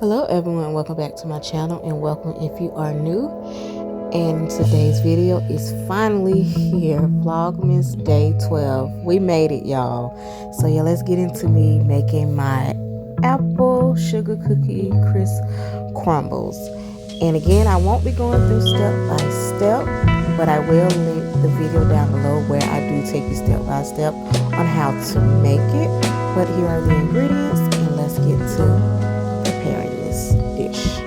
Hello everyone, welcome back to my channel and welcome if you are new. And today's video is finally here, Vlogmas day 12. We made it, y'all. So yeah, let's get into me making my apple sugar cookie crisp crumbles. And again, I won't be going through step by step, but I will link the video down below where I do take you step by step on how to make it. But here are the ingredients and let's get to preparing this dish.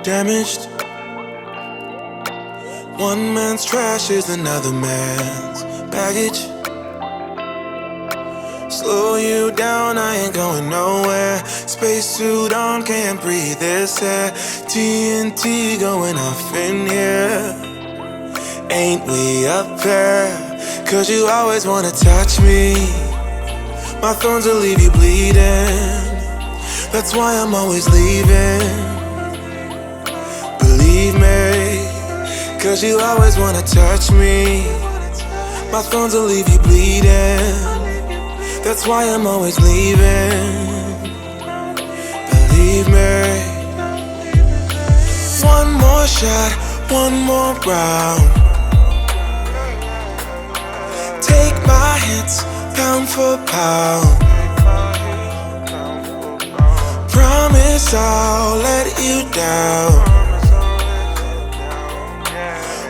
Damaged. One man's trash is another man's baggage. Slow you down, I ain't going nowhere. Spacesuit on, can't breathe this air. TNT going off in here. Ain't we up there? Cause you always wanna touch me. My thorns will leave you bleeding. That's why I'm always leaving. Believe me, cause you always wanna touch me. My thorns will leave you bleeding. That's why I'm always leaving. Believe me. One more shot, one more round. Take my hits, pound for pound. Promise I'll let you down.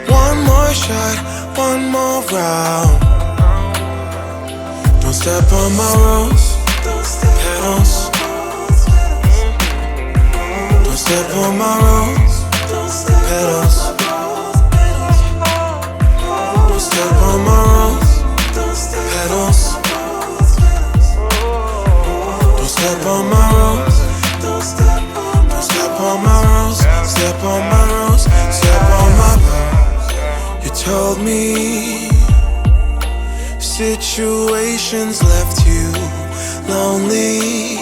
One more shot, one more round. Don't step on my rose petals. Don't step on my rose petals. Don't step on my rose petals. Don't step on my rose. Don't step on my rose. Step on my rose. Step on my rose. You told me situations left you lonely.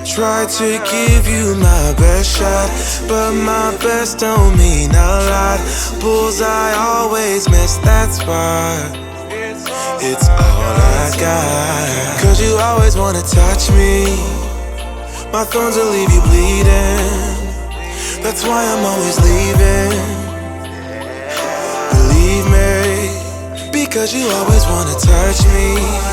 Tried to give you my best shot, but my best don't mean a lot. Bullseye always miss, that's why it's all I got. Cause you always wanna touch me. My thorns will leave you bleeding. That's why I'm always leaving. Believe me, because you always wanna touch me.